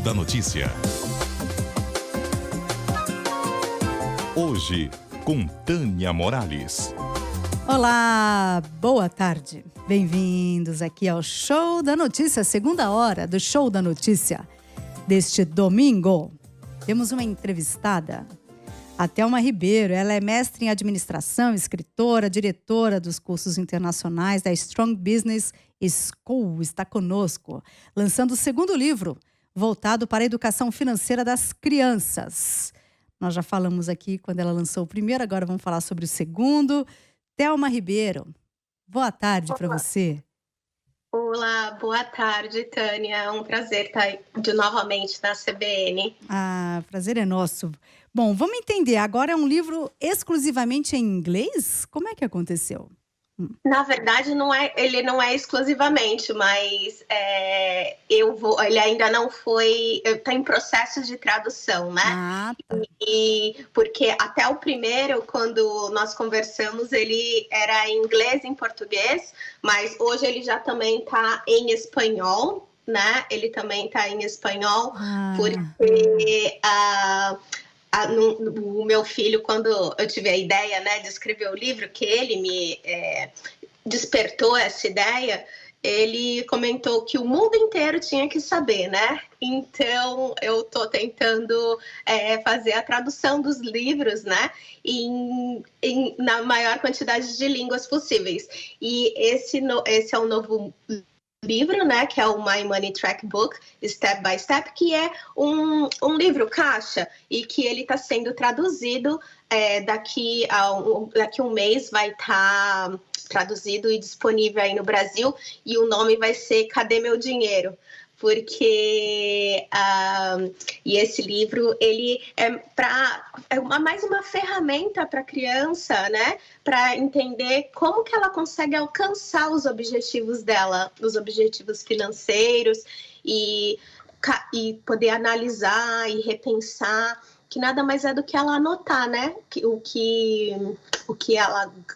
da Notícia. Hoje, com Tânia Morales. Olá, boa tarde. Bem-vindos aqui ao Show da Notícia, segunda hora do Show da Notícia. Deste domingo, temos uma entrevistada, a Thelma Ribeiro. Ela é mestre em administração, escritora, diretora dos cursos internacionais da Strong Business School. Está conosco, lançando o segundo livro, voltado para a educação financeira das crianças. Nós já falamos aqui quando ela lançou o primeiro, agora vamos falar sobre o segundo. Thelma Ribeiro, boa tarde para você. Olá, boa tarde, Tânia. É um prazer estar novamente na CBN. Prazer é nosso. Bom, vamos entender. Agora é um livro exclusivamente em inglês? Como é que aconteceu? Na verdade, ele não é exclusivamente, mas ele ainda não foi. Está em processo de tradução, né? Tá. E porque até o primeiro, quando nós conversamos, ele era em inglês e em português, mas hoje ele já também está em espanhol, né? Ele também está em espanhol, porque o meu filho, quando eu tive a ideia, né, de escrever o livro, que ele me despertou essa ideia, ele comentou que o mundo inteiro tinha que saber, né? Então, eu estou tentando fazer a tradução dos livros, né? Na maior quantidade de línguas possíveis. E esse é o novo livro, né, que é o My Money Track Book, Step by Step, que é um livro caixa e que ele está sendo traduzido daqui a um mês, vai estar traduzido e disponível aí no Brasil, e o nome vai ser Cadê Meu Dinheiro? Porque e esse livro ele mais uma ferramenta para a criança, né, para entender como que ela consegue alcançar os objetivos dela, os objetivos financeiros, e poder analisar e repensar, que nada mais é do que ela anotar, né,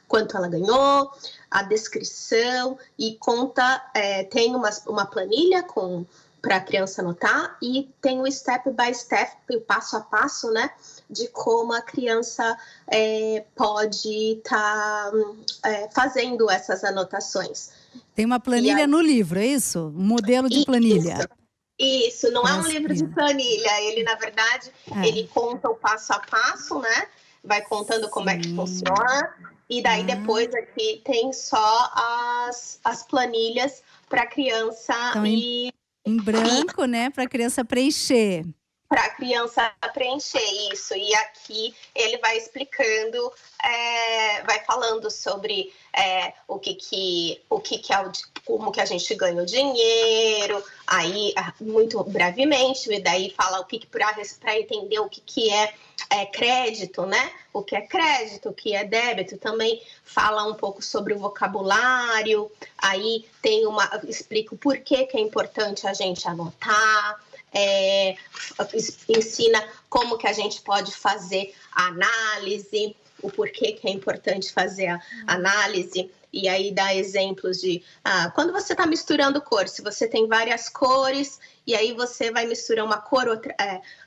quanto ela ganhou, a descrição, e conta, tem uma planilha para a criança anotar, e tem o step by step, o passo a passo, né, de como a criança pode estar fazendo essas anotações. Tem uma planilha no livro, é isso? Um modelo de planilha. Isso, não é um livro de planilha. Ele, na verdade, ele conta o passo a passo, né? Vai contando como é que funciona. E daí depois aqui tem só as planilhas para a criança então, em branco, né? Para a criança preencher. Para a criança preencher isso. E aqui ele vai explicando, vai falando sobre como que a gente ganha o dinheiro, aí muito brevemente, e daí fala para entender o que é crédito, né? O que é crédito, o que é débito, também fala um pouco sobre o vocabulário, aí explica o porquê que é importante a gente anotar, ensina como que a gente pode fazer a análise, o porquê que é importante fazer a análise, e aí dá exemplos de quando você está misturando cores, se você tem várias cores, e aí você vai misturar uma cor, outra,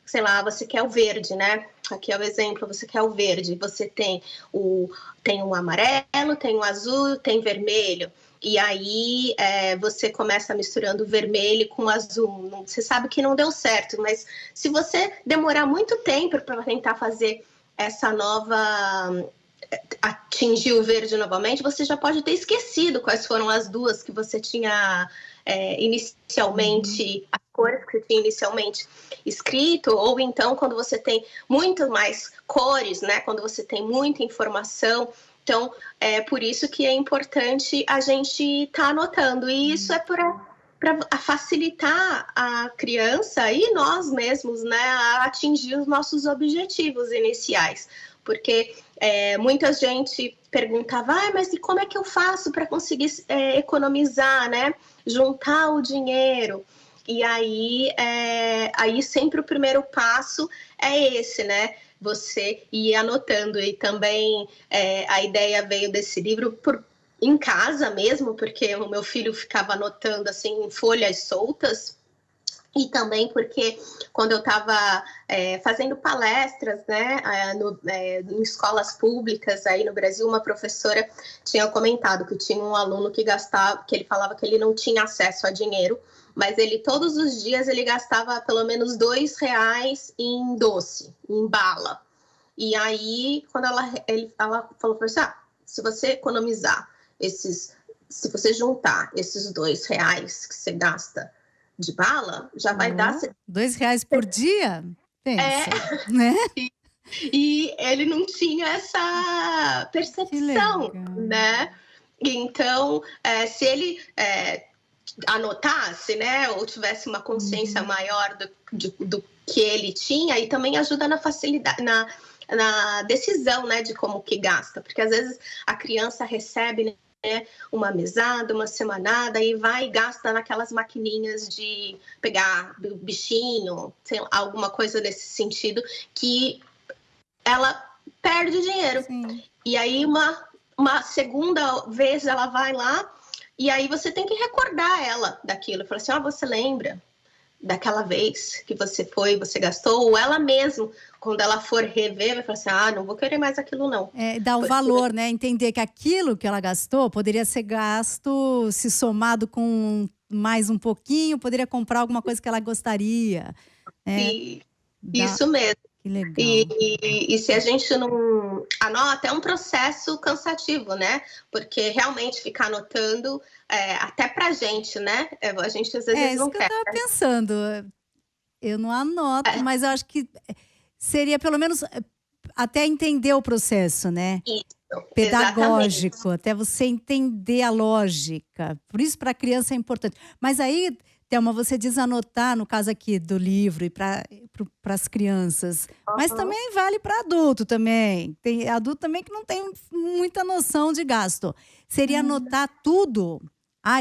sei lá, você quer o verde, né? Aqui é o exemplo, você quer o verde, você tem o amarelo, tem o azul, tem vermelho. E aí você começa misturando vermelho com azul. Você sabe que não deu certo, mas se você demorar muito tempo para tentar fazer atingir o verde novamente, você já pode ter esquecido quais foram as duas que você tinha inicialmente, as cores que você tinha inicialmente escrito, ou então quando você tem muito mais cores, né? Quando você tem muita informação. Então, é por isso que é importante a gente estar anotando. E isso é para facilitar a criança e nós mesmos, né, a atingir os nossos objetivos iniciais. Porque muita gente perguntava, mas e como é que eu faço para conseguir economizar, né? Juntar o dinheiro. E aí sempre o primeiro passo é esse, né? Você ir anotando. E também a ideia veio desse livro em casa mesmo, porque o meu filho ficava anotando assim em folhas soltas. E também porque quando eu estava fazendo palestras, né, em escolas públicas aí no Brasil, uma professora tinha comentado que tinha um aluno que gastava, que ele falava que ele não tinha acesso a dinheiro, mas ele todos os dias ele gastava pelo menos R$ 2 em doce, em bala. E aí, quando ela falou para você, se você economizar se você juntar esses R$ 2 que você gasta de bala, já vai dar... R$ 2 por dia? Pensa, né? E ele não tinha essa percepção, né? Então, se ele anotasse, né, ou tivesse uma consciência maior do que ele tinha, e também ajuda na facilidade, na decisão, né, de como que gasta, porque às vezes a criança recebe, né, uma mesada, uma semanada e vai e gasta naquelas maquininhas de pegar bichinho, sei lá, alguma coisa nesse sentido, que ela perde dinheiro. Sim. E aí uma segunda vez ela vai lá e aí você tem que recordar ela daquilo. Fala assim, você lembra daquela vez que você você gastou? Ou ela mesmo, quando ela for rever, vai falar assim, não vou querer mais aquilo não. Dar o valor, né? Entender que aquilo que ela gastou poderia ser gasto, se somado com mais um pouquinho, poderia comprar alguma coisa que ela gostaria. Isso mesmo. Que legal. E se a gente não anota, é um processo cansativo, né? Porque realmente ficar anotando, até pra gente, né? A gente às vezes não quer. É isso que eu tava pensando. Eu não anoto, mas eu acho que seria pelo menos até entender o processo, né? Isso, pedagógico, exatamente. Até você entender a lógica. Por isso, para a criança é importante. Mas aí, Thelma, você diz anotar, no caso aqui do livro, e para as crianças. Mas também vale para adulto também. Tem adulto também que não tem muita noção de gasto. Seria anotar tudo.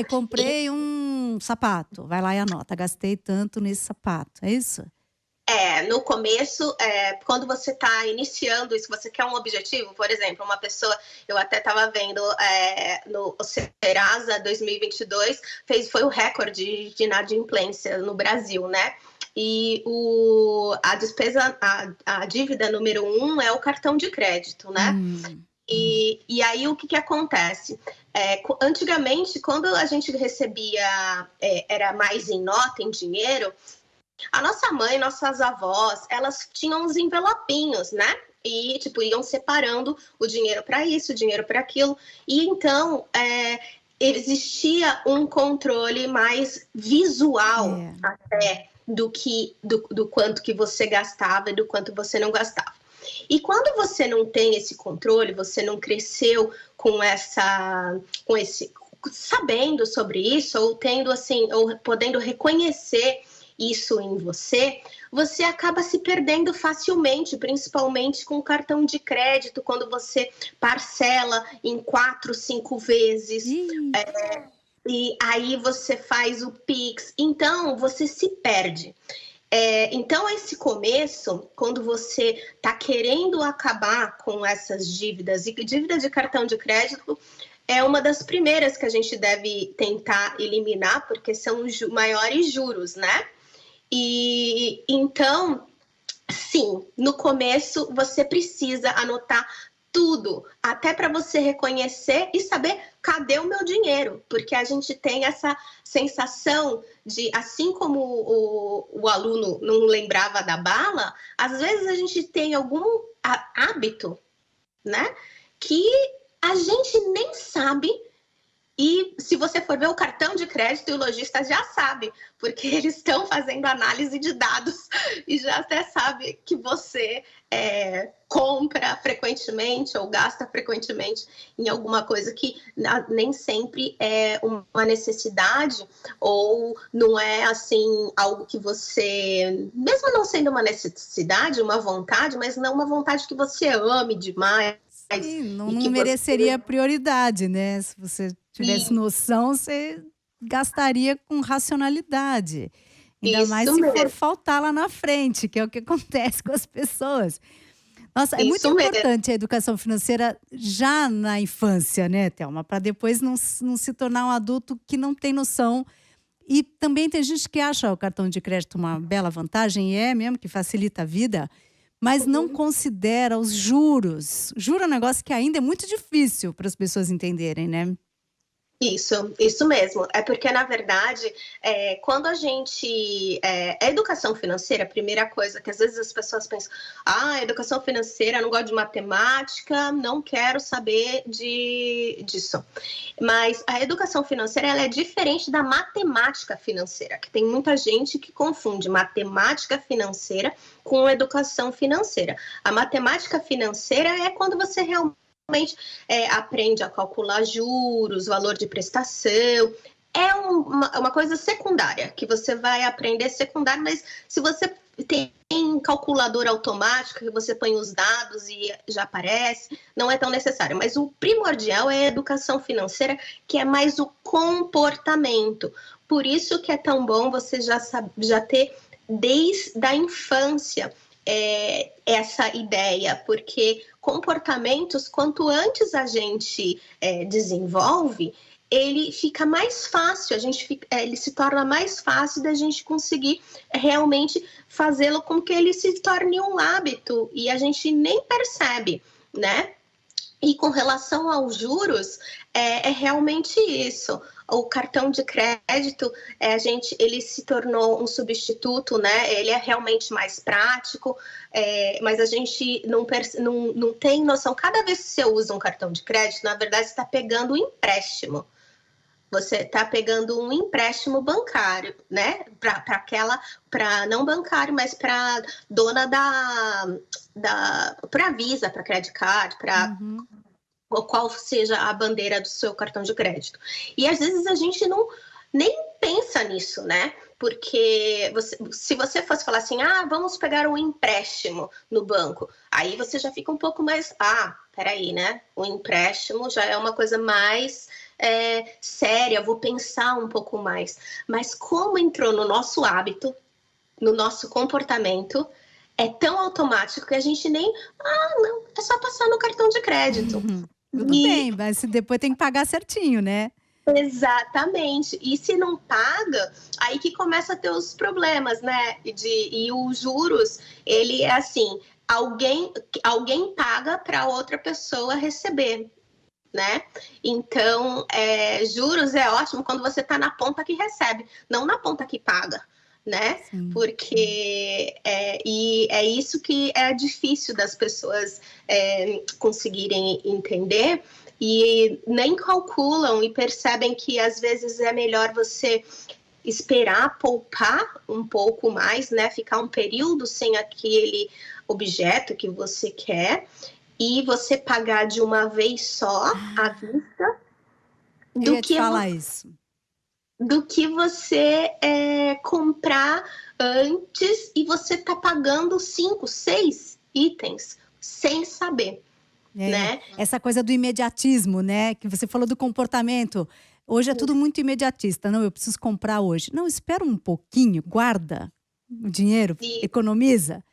Comprei um sapato. Vai lá e anota. Gastei tanto nesse sapato. É isso? No começo, quando você está iniciando, e se você quer um objetivo, por exemplo, uma pessoa, eu até estava vendo no Serasa 2022, foi o recorde de inadimplência no Brasil, né? E a despesa, a dívida número 1 é o cartão de crédito, né? E aí o que acontece? Antigamente, quando a gente recebia, era mais em nota, em dinheiro, a nossa mãe, nossas avós, elas tinham uns envelopinhos, né? E, iam separando o dinheiro para isso, o dinheiro para aquilo. E, então, existia um controle mais visual até do quanto que você gastava e do quanto você não gastava. E quando você não tem esse controle, você não cresceu sabendo sobre isso, ou tendo assim, ou podendo reconhecer isso em você acaba se perdendo facilmente, principalmente com o cartão de crédito, quando você parcela em 4, 5 vezes, e aí você faz o Pix, então você se perde. Então, esse começo, quando você está querendo acabar com essas dívidas, e dívida de cartão de crédito é uma das primeiras que a gente deve tentar eliminar, porque são os maiores juros, né? E então, sim, no começo você precisa anotar tudo, até para você reconhecer e saber cadê o meu dinheiro, porque a gente tem essa sensação de, assim como o aluno não lembrava da bala, às vezes a gente tem algum hábito, né, que a gente nem sabe. E se você for ver o cartão de crédito, o lojista já sabe, porque eles estão fazendo análise de dados e já até sabe que você compra frequentemente ou gasta frequentemente em alguma coisa que nem sempre é uma necessidade ou não é assim algo que você, mesmo não sendo uma necessidade, uma vontade, mas não uma vontade que você ame demais. Sim, não mereceria prioridade, né? Se você tivesse noção, você gastaria com racionalidade. Ainda mais se for faltar lá na frente, que é o que acontece com as pessoas. Nossa, é muito importante a educação financeira já na infância, né, Thelma? Para depois não se tornar um adulto que não tem noção E também tem gente que acha o cartão de crédito uma bela vantagem, e é mesmo que facilita a vida, mas não considera os juros. Juro é um negócio que ainda é muito difícil para as pessoas entenderem, né? Isso mesmo. É porque, na verdade, quando a gente... a educação financeira, a primeira coisa que às vezes as pessoas pensam, educação financeira, não gosto de matemática, não quero saber disso. Mas a educação financeira, ela é diferente da matemática financeira, que tem muita gente que confunde matemática financeira com educação financeira. A matemática financeira é quando você realmente aprende a calcular juros, valor de prestação. É uma coisa secundária, que você vai aprender secundário, mas se você tem calculadora automática, que você põe os dados e já aparece, não é tão necessário. Mas o primordial é a educação financeira, que é mais o comportamento. Por isso que é tão bom você já ter desde a infância essa ideia, porque comportamentos, quanto antes a gente desenvolve, ele fica mais fácil, ele se torna mais fácil da gente conseguir realmente fazê-lo com que ele se torne um hábito e a gente nem percebe, né? E com relação aos juros, é realmente isso. O cartão de crédito, ele se tornou um substituto, né? Ele é realmente mais prático, mas a gente não tem noção. Cada vez que você usa um cartão de crédito, na verdade, você está pegando um empréstimo. Você está pegando um empréstimo bancário, né? Para não bancário, mas para dona para Visa, para Credit Card, para qual seja a bandeira do seu cartão de crédito. E às vezes a gente nem pensa nisso, né? Porque se você fosse falar assim, vamos pegar um empréstimo no banco, aí você já fica um pouco mais, peraí, né? O empréstimo já é uma coisa mais séria, vou pensar um pouco mais. Mas como entrou no nosso hábito, no nosso comportamento, é tão automático que a gente nem, não, é só passar no cartão de crédito. Tudo bem, mas depois tem que pagar certinho, né? Exatamente. E se não paga, aí que começa a ter os problemas, né? E os juros, ele é assim, alguém paga para outra pessoa receber, né? Então, juros é ótimo quando você está na ponta que recebe, não na ponta que paga, né? Sim. Porque e é isso que é difícil das pessoas conseguirem entender e nem calculam e percebem que às vezes é melhor você esperar, poupar um pouco mais, né? Ficar um período sem aquele objeto que você quer e você pagar de uma vez só à vista do que você comprar antes e você tá pagando 5, 6 itens sem saber, né? Essa coisa do imediatismo, né? Que você falou do comportamento. Hoje é tudo muito imediatista. Não, eu preciso comprar hoje. Não, espera um pouquinho, guarda o dinheiro, economiza,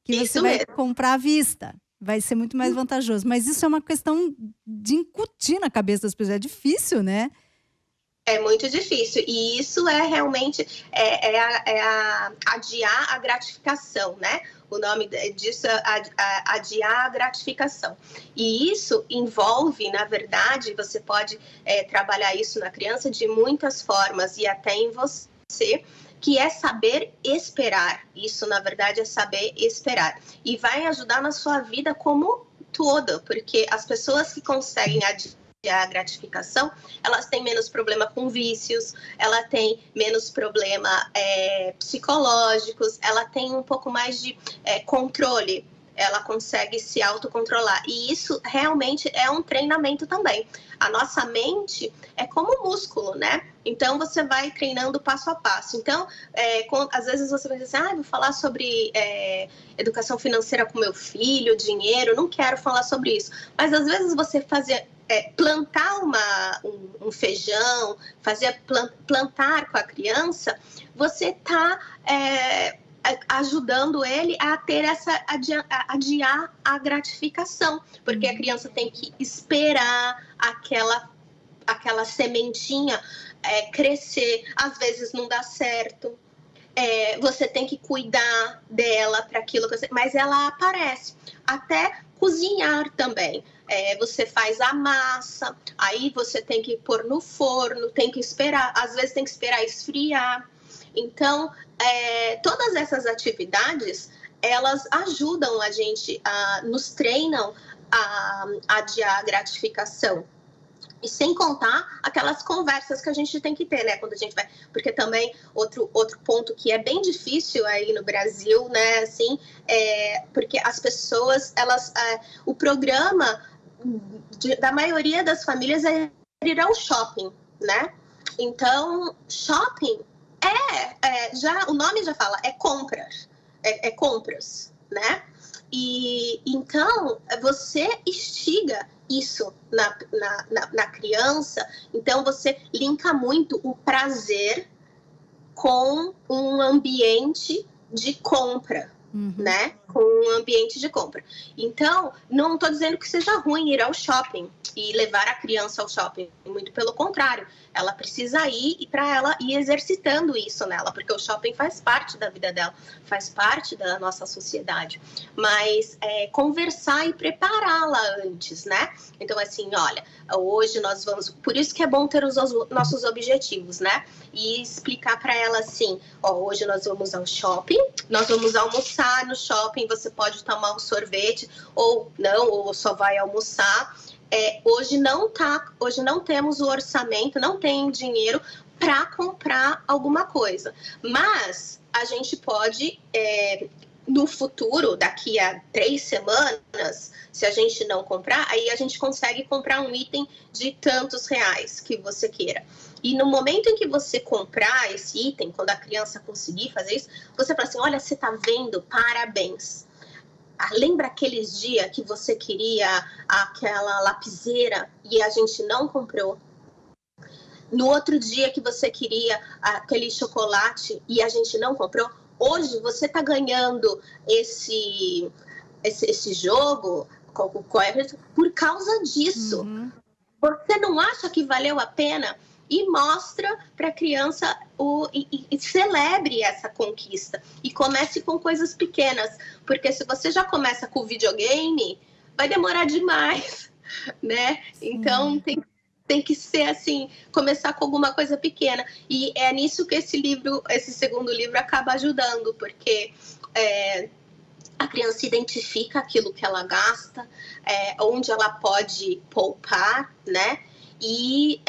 que você vai comprar à vista. Vai ser muito mais vantajoso. Mas isso é uma questão de incutir na cabeça das pessoas. É difícil, né? É muito difícil. E isso é realmente adiar a gratificação, né? O nome disso é adiar a gratificação. E isso envolve, na verdade, você pode trabalhar isso na criança de muitas formas e até em você, que é saber esperar. Isso, na verdade, é saber esperar. E vai ajudar na sua vida como toda, porque as pessoas que conseguem adiar a gratificação, elas têm menos problema com vícios, ela tem menos problema psicológicos, ela tem um pouco mais de controle, ela consegue se autocontrolar. E isso realmente é um treinamento também. A nossa mente é como um músculo, né? Então, você vai treinando passo a passo. Então, às vezes você vai dizer assim, vou falar sobre educação financeira com meu filho, dinheiro, não quero falar sobre isso. Mas, às vezes, você plantar um feijão, plantar com a criança, você está ajudando ele a ter adiar a gratificação, porque a criança tem que esperar aquela sementinha crescer, às vezes não dá certo. Você tem que cuidar dela para aquilo que você... Mas ela aparece. Até cozinhar também. Você faz a massa, aí você tem que pôr no forno, tem que esperar, às vezes tem que esperar esfriar. Então, todas essas atividades, elas ajudam a gente, nos treinam a adiar a gratificação. E sem contar aquelas conversas que a gente tem que ter, né? Quando a gente vai... Porque também, outro ponto que é bem difícil aí no Brasil, né? Assim, porque as pessoas, o programa da maioria das famílias é ir ao shopping, né? Então, shopping já, o nome já fala, compras, né? E então, você instiga isso na criança, então você linka muito o prazer com um ambiente de compra, né? Com um ambiente de compra. Então, não estou dizendo que seja ruim ir ao shopping e levar a criança ao shopping, muito pelo contrário, ela precisa ir e para ela ir exercitando isso nela, porque o shopping faz parte da vida dela, faz parte da nossa sociedade, mas conversar e prepará-la antes, né? Então, assim, olha, hoje nós vamos... Por isso que é bom ter os nossos objetivos, né? E explicar para ela assim, hoje nós vamos ao shopping, nós vamos almoçar no shopping, você pode tomar um sorvete, ou não, ou só vai almoçar. Hoje não temos o orçamento, não tem dinheiro para comprar alguma coisa. Mas a gente pode, no futuro, daqui a 3 semanas, se a gente não comprar, aí a gente consegue comprar um item de tantos reais que você queira. E no momento em que você comprar esse item, quando a criança conseguir fazer isso, você fala assim, olha, você tá vendo? Parabéns. Lembra aqueles dias que você queria aquela lapiseira e a gente não comprou? No outro dia que você queria aquele chocolate e a gente não comprou? Hoje você está ganhando esse jogo por causa disso. Você não acha que valeu a pena? E mostra para a criança e celebre essa conquista. E comece com coisas pequenas. Porque se você já começa com o videogame, vai demorar demais, né? Então, tem que ser assim, começar com alguma coisa pequena. E é nisso que esse segundo livro acaba ajudando. Porque a criança identifica aquilo que ela gasta, onde ela pode poupar, né? E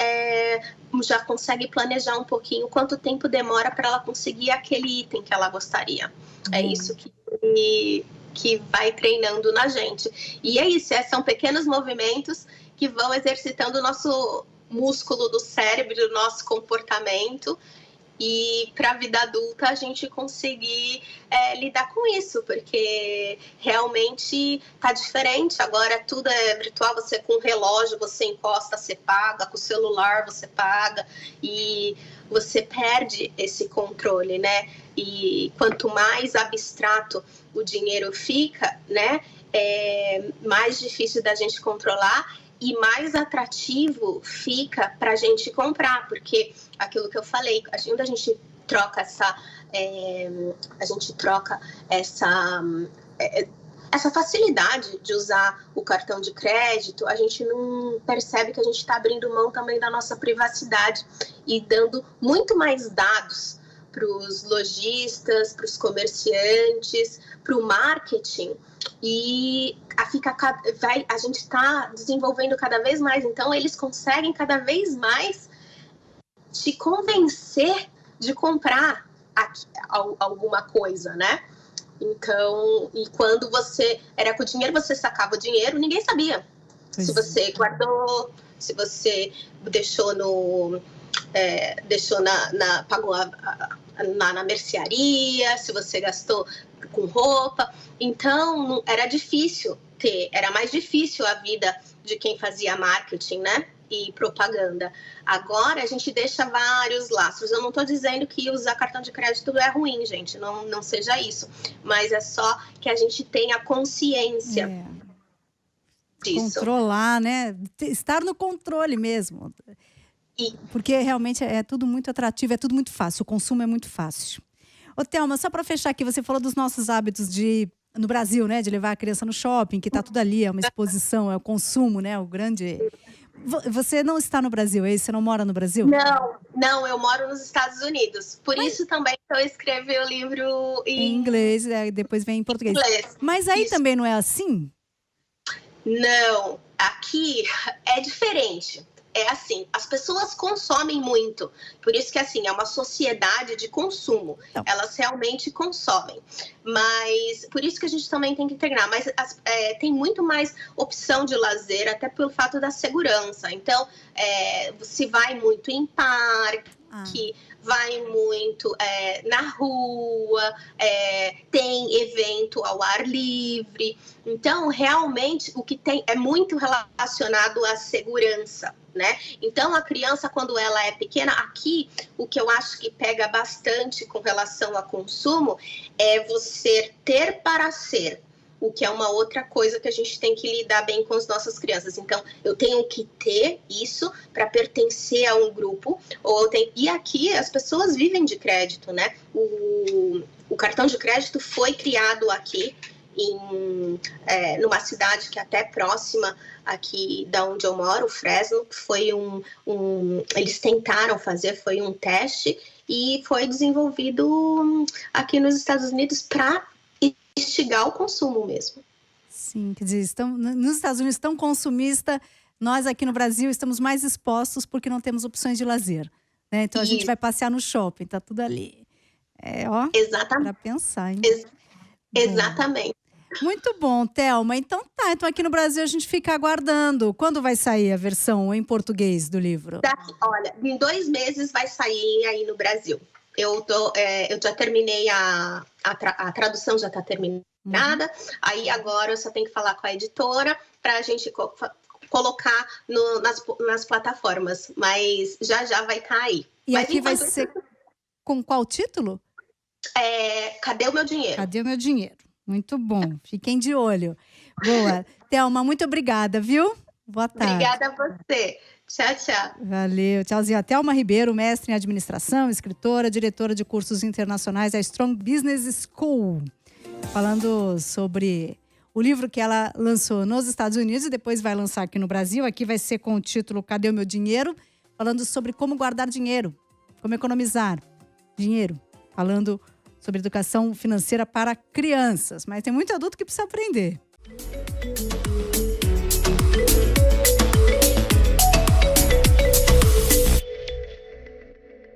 já consegue planejar um pouquinho quanto tempo demora para ela conseguir aquele item que ela gostaria. É isso que vai treinando na gente. E é isso, são pequenos movimentos que vão exercitando o nosso músculo do cérebro, o nosso comportamento, e para a vida adulta a gente conseguir lidar com isso, porque realmente tá diferente. Agora tudo é virtual, você com o relógio você encosta, você paga, com o celular você paga, e você perde esse controle, né? E quanto mais abstrato o dinheiro fica, né, mais difícil da gente controlar e mais atrativo fica para a gente comprar, porque aquilo que eu falei, quando a gente troca essa facilidade de usar o cartão de crédito, a gente não percebe que a gente está abrindo mão também da nossa privacidade e dando muito mais dados para os lojistas, para os comerciantes, para o marketing, e a gente está desenvolvendo cada vez mais, então eles conseguem cada vez mais te convencer de comprar alguma coisa, né? Então, e quando você era com o dinheiro, você sacava o dinheiro, ninguém sabia. Se você guardou, se você deixou pagou na mercearia, se você gastou com roupa. Então, era difícil era mais difícil a vida de quem fazia marketing, né? E propaganda. Agora a gente deixa vários laços. Eu não estou dizendo que usar cartão de crédito é ruim, gente, não seja isso, mas é só que a gente tenha consciência disso. Controlar, né? Estar no controle mesmo. Porque realmente é tudo muito atrativo, é tudo muito fácil, o consumo é muito fácil. Ô, Thelma, só para fechar aqui, você falou dos nossos hábitos no Brasil, né? De levar a criança no shopping, que tá tudo ali, é uma exposição, é o consumo, né? O grande... Você não está no Brasil, é isso? Você não mora no Brasil? Não, eu moro nos Estados Unidos. Por isso também que eu escrevi o livro em inglês, depois vem em português. Mas aí também não é assim? Não, aqui é diferente. É assim, as pessoas consomem muito. Por isso que, assim, é uma sociedade de consumo. Não. Elas realmente consomem. Mas, por isso que a gente também tem que integrar. Mas tem muito mais opção de lazer, até pelo fato da segurança. Então, se vai muito em parque, vai muito na rua, tem evento ao ar livre. Então, realmente, o que tem é muito relacionado à segurança, né? Então, a criança, quando ela é pequena, aqui, o que eu acho que pega bastante com relação a consumo é você ter para ser. O que é uma outra coisa que a gente tem que lidar bem com as nossas crianças. Então, eu tenho que ter isso para pertencer a um grupo. E aqui as pessoas vivem de crédito, né? O cartão de crédito foi criado aqui numa cidade que é até próxima aqui da onde eu moro, Fresno, que foi eles tentaram fazer, foi um teste e foi desenvolvido aqui nos Estados Unidos para instigar o consumo mesmo. Sim, quer dizer, nos Estados Unidos tão consumista, nós aqui no Brasil estamos mais expostos porque não temos opções de lazer, né? Então a gente vai passear no shopping, tá tudo ali. Para pensar, hein? Exatamente. Muito bom, Thelma. Então então aqui no Brasil a gente fica aguardando. Quando vai sair a versão em português do livro? Olha, em 2 meses vai sair aí no Brasil. Eu já terminei a tradução, já está terminada. Aí agora eu só tenho que falar com a editora para a gente colocar nas plataformas. Mas já vai estar aí. E aqui vai ser com qual título? Cadê o meu dinheiro? Cadê o meu dinheiro? Muito bom. Fiquem de olho. Boa. Thelma, muito obrigada, viu? Boa tarde. Obrigada a você. Tchau, tchau. Valeu. Tchauzinho. A Thelma Ribeiro, mestre em administração, escritora, diretora de cursos internacionais da Strong Business School. Falando sobre o livro que ela lançou nos Estados Unidos e depois vai lançar aqui no Brasil. Aqui vai ser com o título Cadê o meu dinheiro? Falando sobre como guardar dinheiro, como economizar dinheiro. Falando sobre educação financeira para crianças. Mas tem muito adulto que precisa aprender.